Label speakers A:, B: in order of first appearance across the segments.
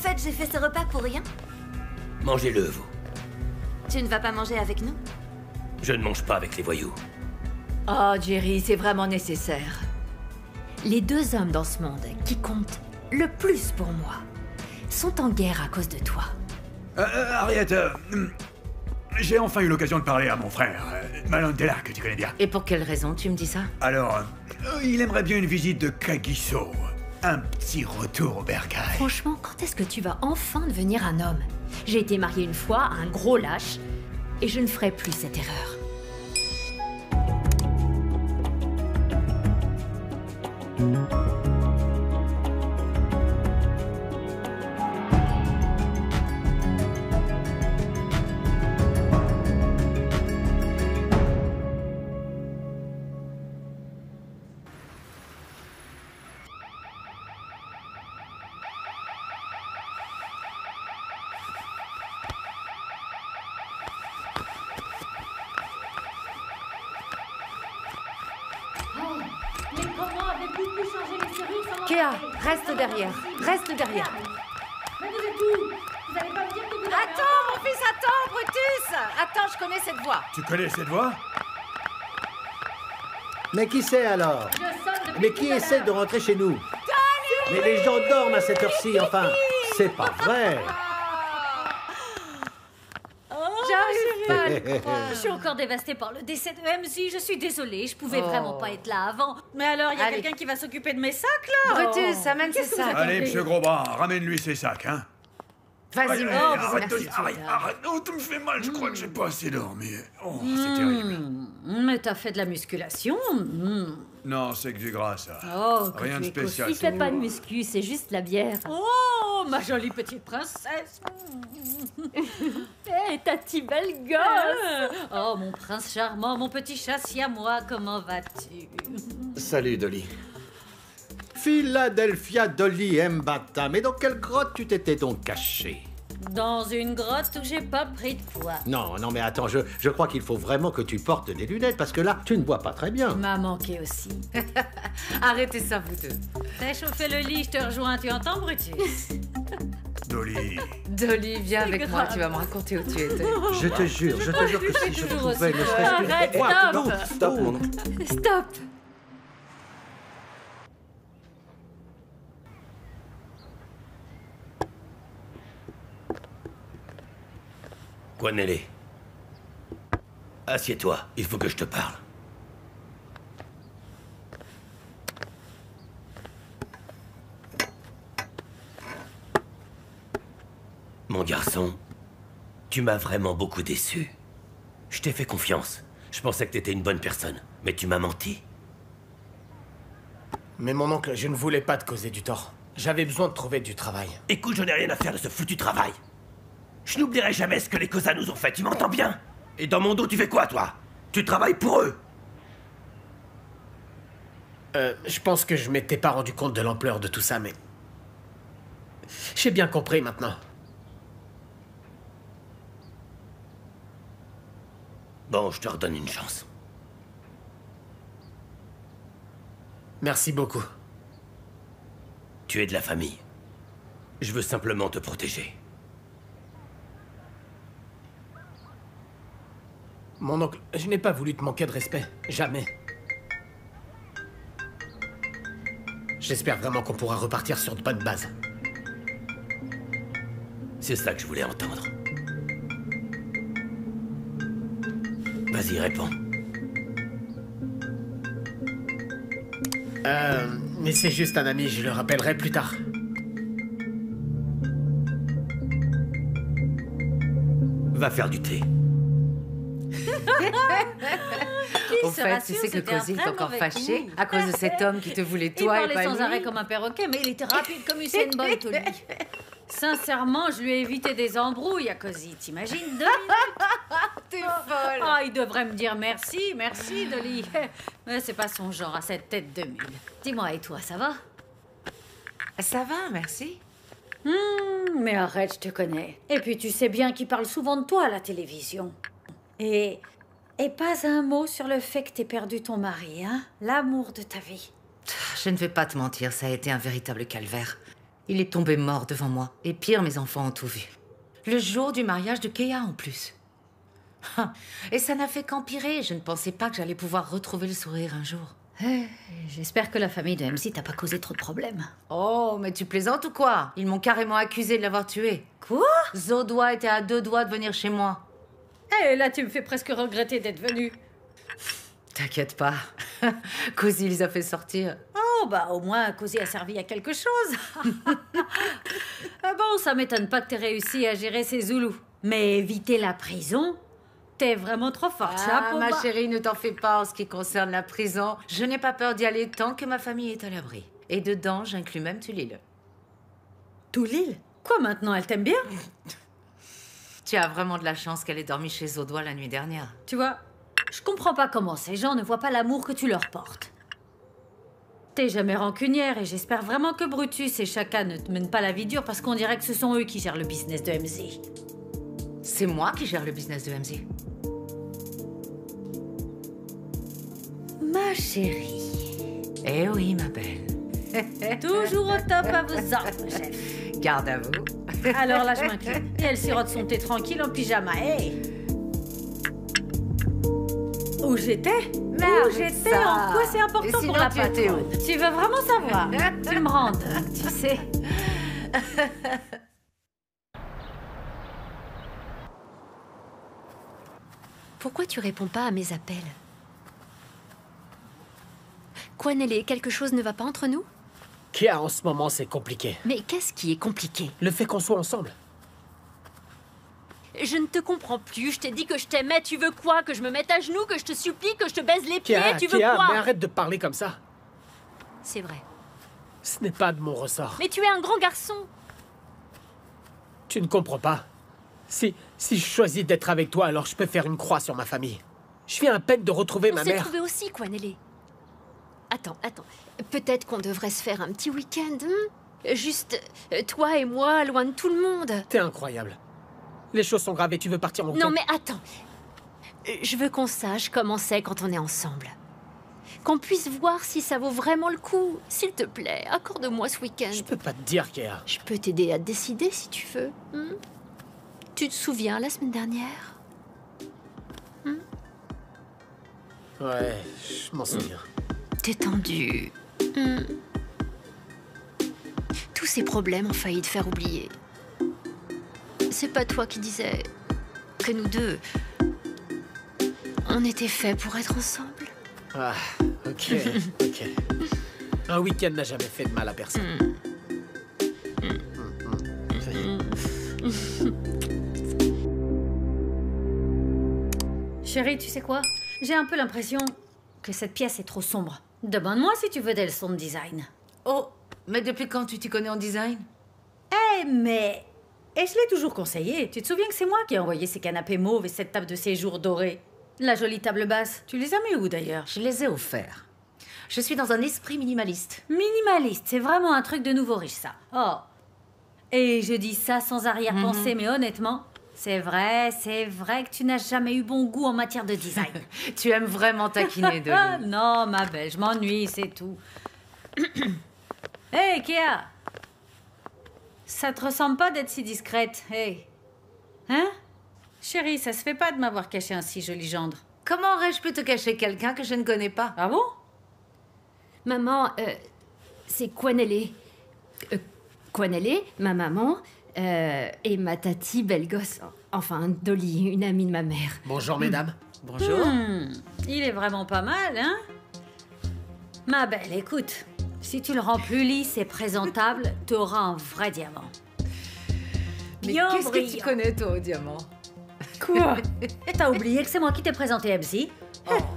A: fait, j'ai fait ce repas pour rien.
B: Mangez-le, vous.
A: Tu ne vas pas manger avec nous?
B: Je ne mange pas avec les voyous.
C: Oh, Jerry, c'est vraiment nécessaire. Les deux hommes dans ce monde qui comptent le plus pour moi sont en guerre à cause de toi.
D: Harriet, j'ai enfin eu l'occasion de parler à mon frère, Malone Della, que tu connais bien.
E: Et pour quelle raison tu me dis ça?
D: Alors, il aimerait bien une visite de Kagiso. Un petit retour au bercail.
C: Franchement, quand est-ce que tu vas enfin devenir un homme? J'ai été mariée une fois à un gros lâche et je ne ferai plus cette erreur.
E: Kéa, reste derrière. Reste derrière.
F: Mais vous êtes où? Vous allez pas me dire que vous avez...
E: Attends, mon fils, attends, Brutus! Attends, je connais cette voix.
D: Tu connais cette voix?
G: Mais qui c'est alors?
F: Je sonne depuis
G: Mais
F: tout
G: qui
F: à
G: essaie
F: l'heure.
G: de rentrer chez nous? Mais les gens dorment à cette heure-ci, enfin. C'est pas vrai.
E: J'arrive pas à le croire.
F: Je suis encore dévastée par le décès de MC. Je suis désolée, je pouvais
E: Oh.
F: vraiment pas être là avant. Mais alors, il y a
E: Allez.
F: quelqu'un qui va s'occuper de mes sacs, là?
E: Brutus, amène ses
F: Qu'est-ce que vous
E: sacs.
F: attendez?
D: Allez, monsieur Grosbras, ramène-lui ses sacs, hein.
E: Vas-y,
D: Allez,
E: mon
D: arrête,
E: fils, merci,
D: arrête,
E: tu
D: arrête. Oh, tu me fais mal, je crois que j'ai pas assez dormi. Oh, c'est terrible.
F: Mais t'as fait de la musculation?
D: Non, c'est que du gras, ça.
F: Oh, que
D: Rien de
F: tu es
D: spécial.
F: costaud.
D: c'est
F: Il fait
D: tout.
F: pas de muscu, c'est juste la bière. Oh, ma jolie petite princesse. Hé, ta petite belle gosse. Oh, mon prince charmant, mon petit chat siamois, comment vas-tu?
G: Salut, Dolly. Philadelphia Dolly Mbata. Mais dans quelle grotte tu t'étais donc caché?
F: Dans une grotte où j'ai pas pris de poids.
G: Non, non, mais attends, je crois qu'il faut vraiment que tu portes des lunettes, parce que là, tu ne vois pas très bien.
F: M'a manqué aussi.
E: Arrêtez ça, vous deux.
F: T'as chauffé le lit, je te rejoins, tu entends, Brutus?
D: Dolly.
E: Dolly, viens avec moi,
F: grave.
E: tu vas me raconter où tu étais.
G: Je te jure que si je
F: toujours
G: pouvais
F: aussi
G: ne
F: peur.
G: serait-ce qu'une
F: Arrête,
G: fois...
F: stop.
G: Non, stop, mon oncle.
F: Stop.
B: Quoi, Nelly? Assieds-toi, il faut que je te parle. Mon garçon, tu m'as vraiment beaucoup déçu. Je t'ai fait confiance. Je pensais que t'étais une bonne personne, mais tu m'as menti.
H: Mais mon oncle, je ne voulais pas te causer du tort. J'avais besoin de trouver du travail.
B: Écoute, je n'ai rien à faire de ce foutu travail. Je n'oublierai jamais ce que les Cosa nous ont fait, tu m'entends bien? Et dans mon dos, tu fais quoi, toi? Tu travailles pour eux?
H: Je pense que je m'étais pas rendu compte de l'ampleur de tout ça, mais... J'ai bien compris maintenant.
B: Bon, je te redonne une chance.
H: Merci beaucoup.
B: Tu es de la famille. Je veux simplement te protéger.
H: Mon oncle, je n'ai pas voulu te manquer de respect. Jamais. J'espère vraiment qu'on pourra repartir sur de bonnes bases.
B: C'est ça que je voulais entendre. Vas-y, réponds.
H: Mais c'est juste un ami, je le rappellerai plus tard.
B: Va faire du thé.
E: Au
F: sera
E: fait, tu
F: sûr,
E: sais que
F: c'était un
E: Cozy est
F: très
E: encore
F: mauvais
E: fâché
F: coup.
E: à cause de cet homme qui te voulait
F: Il
E: toi et
F: parlait
E: pas
F: sans
E: lui.
F: arrêt comme un perroquet, mais il était rapide comme Usain Bolt, lui. Sincèrement, je lui ai évité des embrouilles à Cozy, t'imagines, Dolly?
E: T'es folle.
F: Ah, il devrait me dire merci, merci, Dolly. Mais c'est pas son genre à cette tête de mule. Dis-moi, et toi, ça va?
E: Ça va, merci.
F: Mais arrête, je te connais. Et puis tu sais bien qu'il parle souvent de toi à la télévision. Et pas un mot sur le fait que t'aies perdu ton mari, hein? L'amour de ta vie.
E: Je ne vais pas te mentir, ça a été un véritable calvaire.
I: Il est tombé mort devant moi. Et pire, mes enfants ont tout vu. Le jour du mariage de Kea en plus. Et ça n'a fait qu'empirer. Je ne pensais pas que j'allais pouvoir retrouver le sourire un jour.
F: J'espère que la famille de MC t'a pas causé trop de problèmes.
I: Oh, mais tu plaisantes ou quoi? Ils m'ont carrément accusé de l'avoir tué.
F: Quoi?
I: Zodois était à 2 doigts de venir chez moi.
F: Eh, là, tu me fais presque regretter d'être venu.
I: T'inquiète pas. Cozy les a fait sortir.
F: Oh, bah au moins, Cozy a servi à quelque chose. Ah bon, ça m'étonne pas que t'aies réussi à gérer ces Zoulous. Mais éviter la prison, t'es vraiment trop forte.
I: Ah, ma chérie, ne t'en fais pas en ce qui concerne la prison. Je n'ai pas peur d'y aller tant que ma famille est à l'abri. Et dedans, j'inclus même Tulil.
F: Tulil? Quoi maintenant, elle t'aime bien?
I: Tu as vraiment de la chance qu'elle ait dormi chez Zodois la nuit dernière.
F: Tu vois, je comprends pas comment ces gens ne voient pas l'amour que tu leur portes. T'es jamais rancunière et j'espère vraiment que Brutus et Chaka ne te mènent pas la vie dure parce qu'on dirait que ce sont eux qui gèrent le business de MZ.
I: C'est moi qui gère le business de MZ.
F: Ma chérie.
I: Eh oui, ma belle.
F: Toujours au top à vos ordres, chef.
I: Garde à vous.
F: Alors là, je m'incline. Et elle sirote son thé tranquille en pyjama. Hey. Où j'étais? Où j'étais? En quoi c'est important pour la patronne? Tu veux vraiment savoir? Tu me rends dingue, tu sais.
C: Pourquoi tu réponds pas à mes appels? Quoi, Nelly, quelque chose ne va pas entre nous?
H: Kea, en ce moment, c'est compliqué.
C: Mais qu'est-ce qui est compliqué?
H: Le fait qu'on soit ensemble.
C: Je ne te comprends plus. Je t'ai dit que je t'aimais. Tu veux quoi? Que je me mette à genoux? Que je te supplie? Que je te baise les pieds? Tu veux
H: Kea,
C: quoi?
H: mais arrête de parler comme ça.
C: C'est vrai.
H: Ce n'est pas de mon ressort.
C: Mais tu es un grand garçon.
H: Tu ne comprends pas. Si je choisis d'être avec toi, alors je peux faire une croix sur ma famille. Je viens à peine de retrouver ma
C: On s'est
H: mère.
C: trouvés aussi, quoi, Nelly. Attends. Peut-être qu'on devrait se faire un petit week-end, hein? Juste toi et moi, loin de tout le monde.
H: T'es incroyable. Les choses sont graves et tu veux partir en week-end?
C: Non, mais attends. Je veux qu'on sache comment c'est quand on est ensemble. Qu'on puisse voir si ça vaut vraiment le coup. S'il te plaît, accorde-moi ce week-end.
H: Je peux pas te dire, Kea.
C: Je peux t'aider à te décider si tu veux. Tu te souviens, la semaine dernière?
H: Ouais, je m'en souviens.
C: T'es tendu. Tous ces problèmes ont failli te faire oublier. C'est pas toi qui disais que nous deux, on était faits pour être ensemble?
H: Ah, ok. Un week-end n'a jamais fait de mal à personne.
F: Chérie, tu sais quoi? J'ai un peu l'impression que cette pièce est trop sombre. Demande-moi si tu veux des leçons de design.
I: Oh, mais depuis quand tu t'y connais en design?
F: Mais... Et je l'ai toujours conseillé. Tu te souviens que c'est moi qui ai envoyé ces canapés mauves et cette table de séjour dorée? La jolie table basse. Tu les as mis où d'ailleurs?
I: Je les ai offerts. Je suis dans un esprit minimaliste.
F: Minimaliste, c'est vraiment un truc de nouveau riche, ça. Oh. Et je dis ça sans arrière-pensée, mais honnêtement, c'est vrai que tu n'as jamais eu bon goût en matière de design.
I: Tu aimes vraiment taquiner, Dolly.
F: Non, ma belle, je m'ennuie, c'est tout. Hey, Kea! Ça te ressemble pas d'être si discrète, hey. Hein? Chérie, ça se fait pas de m'avoir caché un si joli gendre.
I: Comment aurais-je pu te cacher quelqu'un que je ne connais pas?
F: Ah bon?
C: Maman, c'est Quanelle. Quanelle, ma maman, et ma tati, belle gosse. Enfin, Dolly, une amie de ma mère.
H: Bonjour, mesdames.
I: Bonjour.
F: Il est vraiment pas mal, hein? Ma belle, écoute, si tu le rends plus lisse et présentable, t'auras un vrai diamant.
I: Mais
F: Bien
I: qu'est-ce que tu
F: brillant.
I: connais, toi, au diamant?
F: Quoi? T'as oublié que c'est moi qui t'ai présenté MC?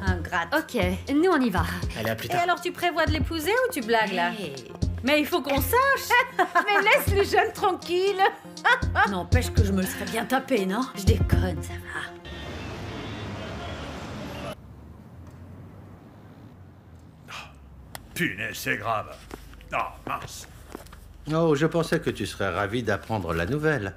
F: Ingrate.
C: Ok, nous on y va.
H: Allez, à plus
F: Et
H: tard.
F: alors, tu prévois de l'épouser ou tu blagues, là?
I: Hey.
F: Mais il faut qu'on sache!
I: Mais laisse le jeune tranquille.
F: N'empêche que je me le serais bien tapé, non? Je déconne, ça va.
D: Punaise, c'est grave. Ah, mince.
G: Oh, je pensais que tu serais ravi d'apprendre la nouvelle.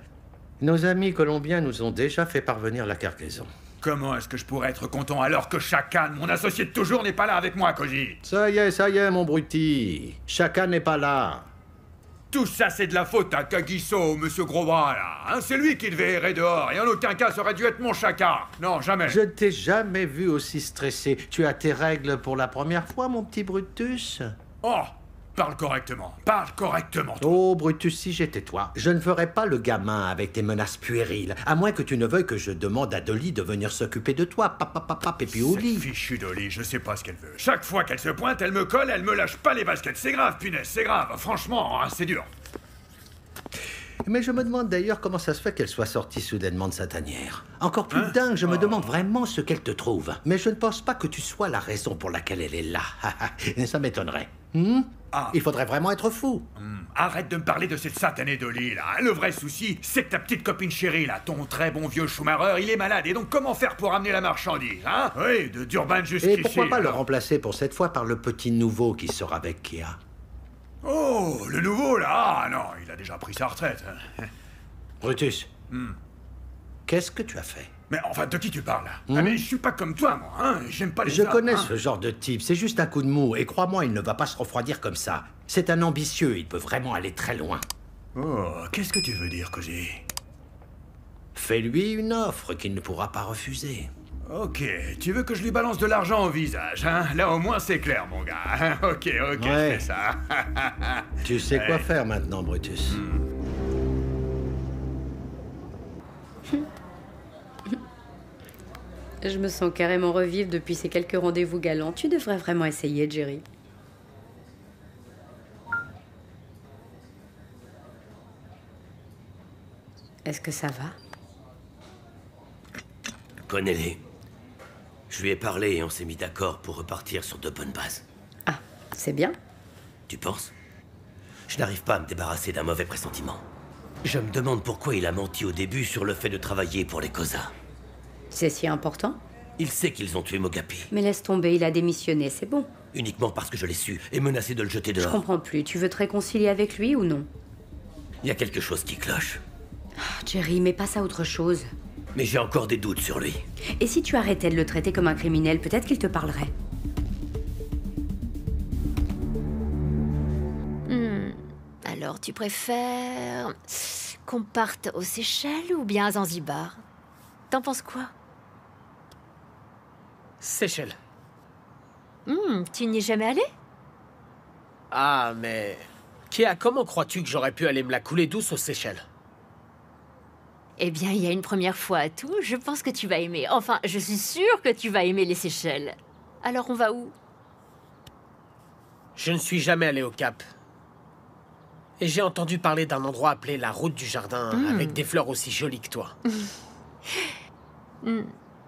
G: Nos amis colombiens nous ont déjà fait parvenir la cargaison.
D: Comment est-ce que je pourrais être content alors que Chaka, mon associé de toujours, n'est pas là avec moi, Cozy?
G: Ça y est, mon bruti. Chacun n'est pas là.
D: Tout ça, c'est de la faute à Kagiso, monsieur Gros-Bras, là. Hein, c'est lui qui devait errer dehors, et en aucun cas, ça aurait dû être mon chacun. Non, jamais.
G: Je ne t'ai jamais vu aussi stressé. Tu as tes règles pour la première fois, mon petit Brutus?
D: Oh, parle correctement, toi.
G: Oh, Brutus, si j'étais toi, je ne ferais pas le gamin avec tes menaces puériles, à moins que tu ne veuilles que je demande à Dolly de venir s'occuper de toi, papa, et puis au lit.
D: Cette fichue Dolly, je sais pas ce qu'elle veut. Chaque fois qu'elle se pointe, elle me colle, elle me lâche pas les baskets. C'est grave, punaise, c'est grave. Franchement, hein, c'est dur.
G: Mais je me demande d'ailleurs comment ça se fait qu'elle soit sortie soudainement de sa tanière. Encore plus dingue, je me demande vraiment ce qu'elle te trouve. Mais je ne pense pas que tu sois la raison pour laquelle elle est là. Ça m'étonnerait. Il faudrait vraiment être fou.
D: Arrête de me parler de cette satanée Dolly, là. Le vrai souci, c'est que ta petite copine chérie, là, ton très bon vieux Schumacher, il est malade. Et donc, comment faire pour amener la marchandise, hein? Oui, de Durban jusqu'ici.
G: Et pourquoi pas le remplacer pour cette fois par le petit nouveau qui sera avec Kia?
D: Oh, le nouveau, là? Ah non, il a déjà pris sa retraite.
G: Brutus, qu'est-ce que tu as fait?
D: Mais enfin, de qui tu parles, là? Ah, mais je suis pas comme toi, moi, hein? J'aime pas les
G: Je
D: hommes,
G: connais
D: hein.
G: ce genre de type, c'est juste un coup de mou, et crois-moi, il ne va pas se refroidir comme ça. C'est un ambitieux, il peut vraiment aller très loin.
D: Oh, qu'est-ce que tu veux dire, Cosy?
G: Fais-lui une offre qu'il ne pourra pas refuser.
D: Ok, tu veux que je lui balance de l'argent au visage, hein? Là, au moins, c'est clair, mon gars. Hein? Ok,
G: Ouais.
D: je fais ça.
G: Tu sais quoi faire maintenant, Brutus.
J: Je me sens carrément revivre depuis ces quelques rendez-vous galants. Tu devrais vraiment essayer, Jerry. Est-ce que ça va?
B: Connais-les. Je lui ai parlé et on s'est mis d'accord pour repartir sur de bonnes bases.
J: Ah, c'est bien.
B: Tu penses? Je n'arrive pas à me débarrasser d'un mauvais pressentiment. Je me demande pourquoi il a menti au début sur le fait de travailler pour les Koza.
J: C'est si important?
B: Il sait qu'ils ont tué Mogapi.
J: Mais laisse tomber, il a démissionné, c'est bon.
B: Uniquement parce que je l'ai su et menacé de le jeter
J: Je
B: dehors.
J: comprends plus. Tu veux te réconcilier avec lui ou non?
B: Il y a quelque chose qui cloche.
J: Oh, Jerry, mais passe à autre chose.
B: Mais j'ai encore des doutes sur lui.
J: Et si tu arrêtais de le traiter comme un criminel, peut-être qu'il te parlerait.
C: Alors, tu préfères qu'on parte aux Seychelles ou bien à Zanzibar? T'en penses quoi?
H: Seychelles.
C: Tu n'y es jamais allé?
H: Ah, mais... Kia, comment crois-tu que j'aurais pu aller me la couler douce aux Seychelles?
C: Eh bien, il y a une première fois à tout. Je pense que tu vas aimer. Enfin, je suis sûre que tu vas aimer les Seychelles. Alors, on va où?
H: Je ne suis jamais allé au Cap. Et j'ai entendu parler d'un endroit appelé la Route du Jardin, avec des fleurs aussi jolies que toi.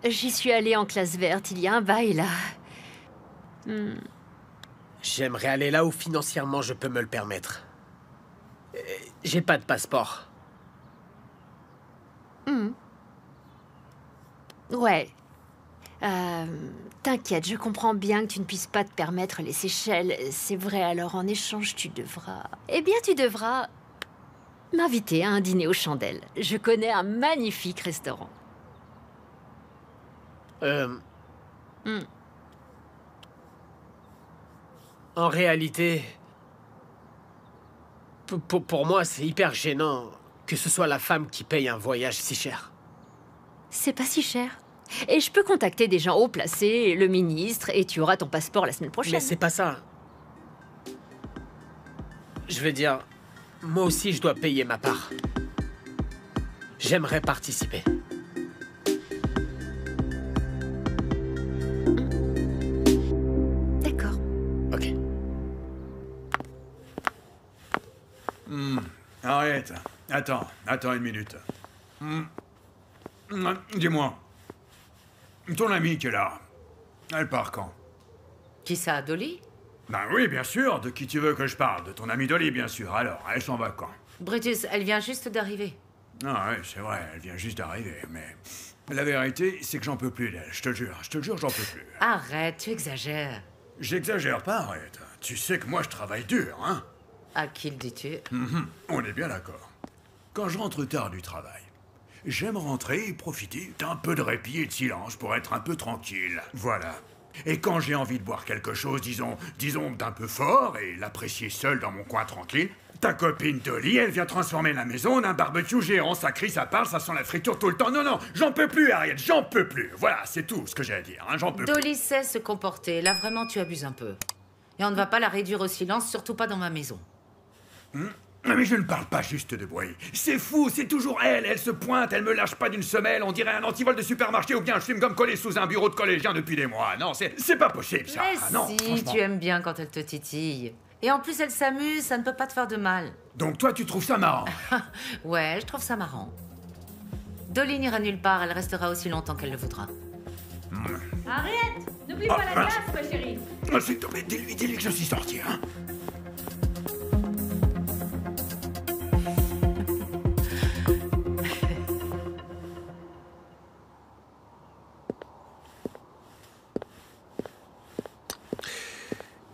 C: J'y suis allée en classe verte. Il y a un bail, là.
H: J'aimerais aller là où financièrement je peux me le permettre. J'ai pas de passeport.
C: Ouais. T'inquiète, je comprends bien que tu ne puisses pas te permettre les Seychelles. C'est vrai, alors en échange, tu devras... Eh bien, tu devras m'inviter à un dîner aux chandelles. Je connais un magnifique restaurant.
H: En réalité, pour moi, c'est hyper gênant que ce soit la femme qui paye un voyage si cher.
C: C'est pas si cher. Et je peux contacter des gens haut placés, le ministre, et tu auras ton passeport la semaine prochaine.
H: Mais c'est pas ça. Je veux dire, moi aussi je dois payer ma part. J'aimerais participer.
C: D'accord.
H: Ok.
D: Arrête. Attends une minute. Dis-moi. Ton amie qui est là, elle part quand?
I: Qui ça, Dolly?
D: Ben oui, bien sûr. De qui tu veux que je parle? De ton amie Dolly, bien sûr. Alors, elle s'en va quand?
I: Brutus, elle vient juste d'arriver.
D: Ah ouais, c'est vrai, elle vient juste d'arriver, mais... La vérité, c'est que j'en peux plus d'elle, je te le jure, j'en peux plus.
I: Arrête, tu exagères.
D: J'exagère pas, arrête. Tu sais que moi, je travaille dur, hein?
I: À qui le dis-tu?
D: On est bien d'accord. Quand je rentre tard du travail, j'aime rentrer et profiter d'un peu de répit et de silence pour être un peu tranquille. Voilà. Et quand j'ai envie de boire quelque chose, disons d'un peu fort, et l'apprécier seul dans mon coin tranquille, Ta copine Dolly, elle vient transformer la maison en un barbecue géant. Ça crie, ça parle, ça sent la friture tout le temps. Non, non, j'en peux plus, Harriet, j'en peux plus. Voilà, c'est tout ce que j'ai à dire, hein, j'en peux plus.
I: Dolly sait se comporter. Là, vraiment, tu abuses un peu. Et on ne va pas la réduire au silence, surtout pas dans ma maison.
D: Mais je ne parle pas juste de bruit. C'est fou, c'est toujours elle. Elle se pointe, elle me lâche pas d'une semelle. On dirait un antivol de supermarché ou bien un chewing-gum collé sous un bureau de collégien depuis des mois. Non, c'est pas possible, ça.
I: Mais
D: Ah, non,
I: si,
D: franchement.
I: tu aimes bien quand elle te titille. Et en plus, elle s'amuse, ça ne peut pas te faire de mal.
D: Donc toi, tu trouves ça marrant?
I: Ouais, je trouve ça marrant. Dolly n'ira nulle part, elle restera aussi longtemps qu'elle le voudra.
F: Arrête! N'oublie
D: Ah,
F: pas la
D: mince.
F: glace, ma chérie.
D: Ah, s'il te plaît, dis-lui que je suis sorti, hein.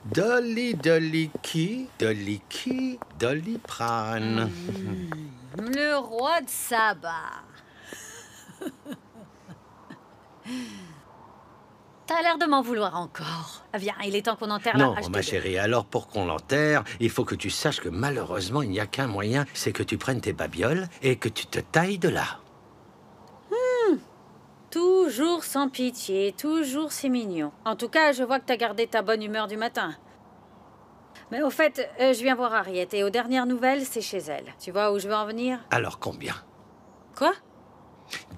G: Dolly, Dolly qui? Dolly qui? Dolly Pran.
C: Le roi de Saba.
F: T'as l'air de m'en vouloir encore. Viens, il est temps qu'on enterre la
G: Non,
F: hache
G: ma
F: de-
G: chérie, alors pour qu'on l'enterre, il faut que tu saches que malheureusement, il n'y a qu'un moyen, c'est que tu prennes tes babioles et que tu te tailles de là.
F: Toujours sans pitié, toujours si mignon. En tout cas, je vois que t'as gardé ta bonne humeur du matin. Mais au fait, je viens voir Harriet et aux dernières nouvelles, c'est chez elle. Tu vois où je veux en venir?
G: Alors combien?
F: Quoi?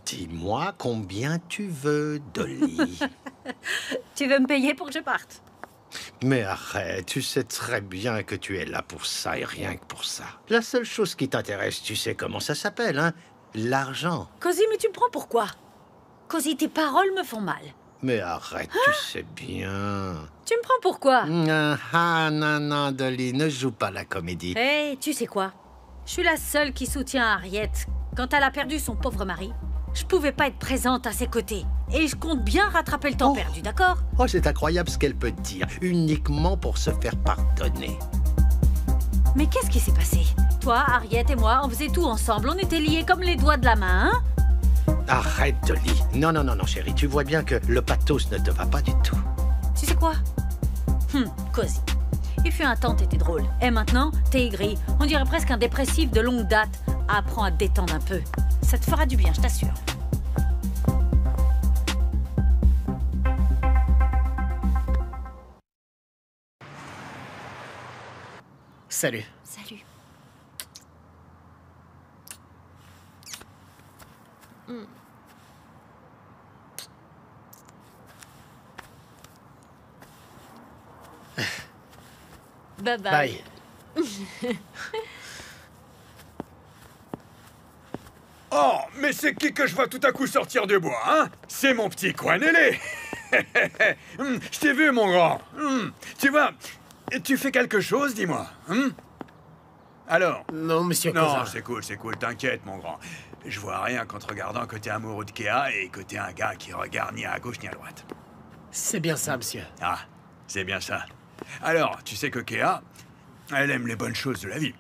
G: Dis-moi combien tu veux, Dolly.
F: Tu veux me payer pour que je parte?
G: Mais arrête, tu sais très bien que tu es là pour ça et rien que pour ça. La seule chose qui t'intéresse, tu sais comment ça s'appelle, hein? L'argent.
F: Cozy, mais tu me prends pour quoi? Cozy, tes paroles me font mal.
G: Mais arrête, tu sais bien.
F: Tu me prends pour quoi?
G: Non, non, Dolly, ne joue pas la comédie.
F: Hey, tu sais quoi? Je suis la seule qui soutient Harriet. Quand elle a perdu son pauvre mari, je pouvais pas être présente à ses côtés. Et je compte bien rattraper le temps perdu, d'accord?
G: Oh, c'est incroyable ce qu'elle peut dire, uniquement pour se faire pardonner.
F: Mais qu'est-ce qui s'est passé? Toi, Harriet et moi, on faisait tout ensemble. On était liés comme les doigts de la main, hein?
G: Arrête, Dolly. Non, non, non, non, chérie, tu vois bien que le pathos ne te va pas du tout.
F: Tu sais quoi? Cozy. Il fut un temps, t'étais drôle. Et maintenant, t'es aigri. On dirait presque un dépressif de longue date. Apprends à te détendre un peu. Ça te fera du bien, je t'assure.
H: Salut.
C: Salut. Bye bye.
H: Bye.
D: Oh, mais c'est qui que je vois tout à coup sortir du bois, hein? C'est mon petit Kwanele. Je t'ai vu, mon grand. Tu vois, tu fais quelque chose, dis-moi. Alors?
H: Non, monsieur
D: Non,
H: Koza.
D: c'est cool, t'inquiète, mon grand. Je vois rien qu'en te regardant que t'es amoureux de Kea et que t'es un gars qui regarde ni à gauche ni à droite.
H: C'est bien ça, monsieur.
D: Ah, c'est bien ça. Alors, tu sais que Kea, elle aime les bonnes choses de la vie.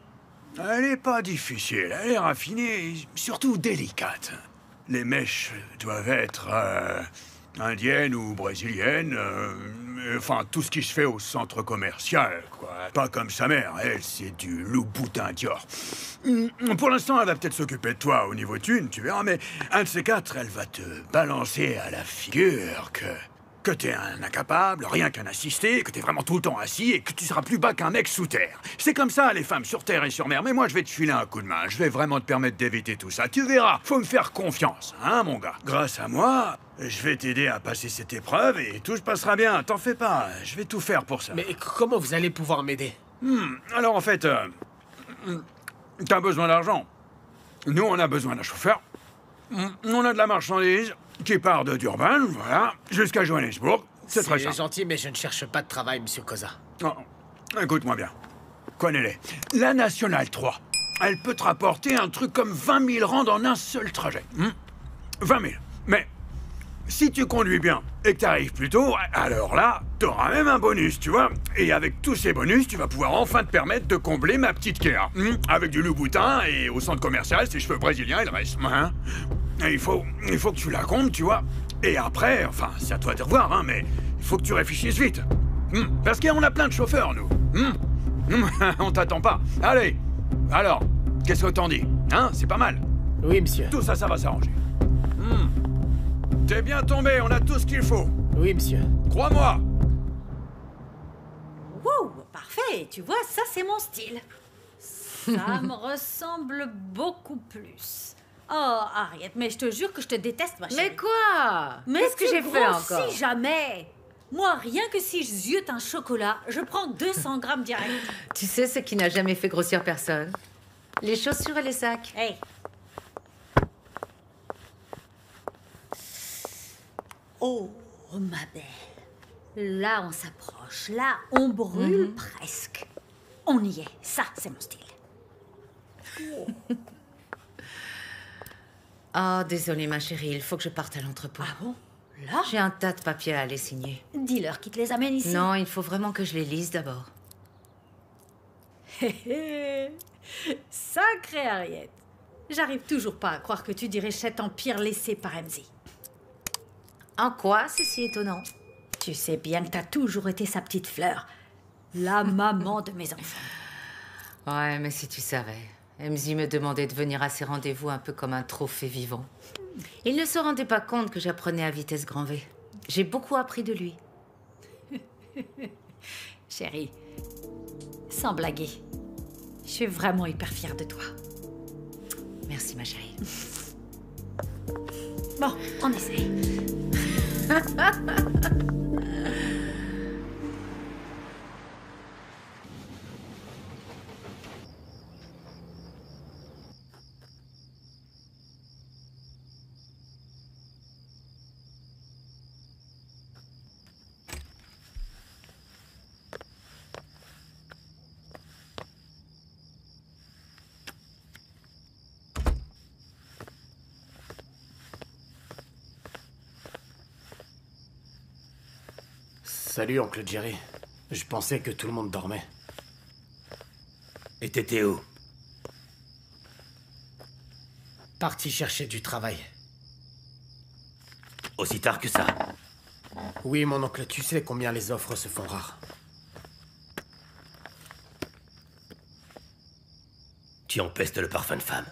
D: Elle est pas difficile, elle est raffinée et surtout délicate. Les mèches doivent être indiennes ou brésiliennes, enfin tout ce qui se fait au centre commercial, quoi. Pas comme sa mère, elle c'est du Louboutin Dior. Pour l'instant, elle va peut-être s'occuper de toi au niveau thune, tu verras, mais un de ces quatre, elle va te balancer à la figure que t'es un incapable, rien qu'un assisté, que t'es vraiment tout le temps assis et que tu seras plus bas qu'un mec sous terre. C'est comme ça, les femmes sur terre et sur mer. Mais moi, je vais te filer un coup de main. Je vais vraiment te permettre d'éviter tout ça. Tu verras. Faut me faire confiance, hein, mon gars. Grâce à moi, je vais t'aider à passer cette épreuve et tout se passera bien. T'en fais pas. Je vais tout faire pour ça.
H: Mais comment vous allez pouvoir m'aider?
D: Alors, en fait, t'as besoin d'argent. Nous, on a besoin d'un chauffeur. On a de la marchandise qui part de Durban, voilà, jusqu'à Johannesburg. C'est très simple.
H: gentil, mais je ne cherche pas de travail, monsieur Koza.
D: Oh, écoute-moi bien. Connais-les. La Nationale 3, elle peut te rapporter un truc comme 20 000 rands en un seul trajet. 20 000. Mais si tu conduis bien et que t'arrives plus tôt, alors là, t'auras même un bonus, tu vois. Et avec tous ces bonus, tu vas pouvoir enfin te permettre de combler ma petite Kea. Avec du Louboutin et au centre commercial, ses cheveux brésiliens et le reste. Hein. Et il faut que tu la combles, tu vois. Et après, enfin, c'est à toi de revoir, hein, mais il faut que tu réfléchisses vite. Parce qu'on a plein de chauffeurs, nous. On t'attend pas. Allez, Alors, qu'est-ce que t'en dis? Hein? C'est pas mal.
H: Oui, monsieur.
D: Tout ça, ça va s'arranger. T'es bien tombé, on a tout ce qu'il faut.
H: Oui, monsieur.
D: Crois-moi.
F: Wow, parfait. Tu vois, ça, c'est mon style. Ça me ressemble beaucoup plus. Oh, Harriet, mais je te jure que je te déteste, ma chérie.
I: Mais quoi?
F: Mais
I: Qu'est-ce que j'ai fait
F: grossis
I: encore?
F: jamais. Moi, rien que si je ziote un chocolat, je prends 200 grammes direct.
I: Tu sais ce qui n'a jamais fait grossir personne? Les chaussures et les sacs.
F: Hey. Oh, ma belle. Là, on s'approche. Là, on brûle presque. On y est. Ça, c'est mon style.
I: Oh, désolée, ma chérie, il faut que je parte à l'entrepôt.
F: Ah bon? Là?
I: J'ai un tas de papiers à aller signer.
F: Dis-leur qu'ils te les amènent ici.
I: Non, il faut vraiment que je les lise d'abord.
F: Sacrée Harriet. J'arrive toujours pas à croire que tu diriges cet empire laissé par MZ.
I: En quoi c'est si étonnant?
F: Tu sais bien que t'as toujours été sa petite fleur. La maman de mes enfants.
I: Ouais, mais si tu savais. MZ me demandait de venir à ses rendez-vous un peu comme un trophée vivant. Il ne se rendait pas compte que j'apprenais à vitesse grand V. J'ai beaucoup appris de lui.
F: Chérie, sans blaguer, je suis vraiment hyper fière de toi.
I: Merci, ma chérie.
F: Bon, on essaye.
H: Salut, oncle Jerry. Je pensais que tout le monde dormait.
B: Et t'étais où?
H: Parti chercher du travail.
B: Aussi tard que ça?
H: Oui, mon oncle, tu sais combien les offres se font rares.
B: Tu empestes le parfum de femme.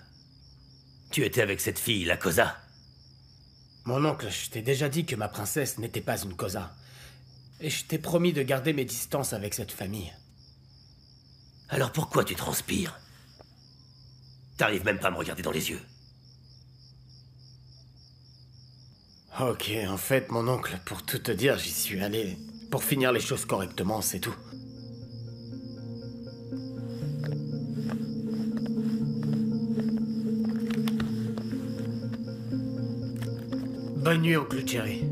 B: Tu étais avec cette fille, la Cosa?
H: Mon oncle, je t'ai déjà dit que ma princesse n'était pas une Cosa. Et je t'ai promis de garder mes distances avec cette famille.
B: Alors pourquoi tu transpires? T'arrives même pas à me regarder dans les yeux.
H: Ok, en fait, mon oncle, pour tout te dire, j'y suis allé pour finir les choses correctement, c'est tout. Bonne nuit, oncle Jerry.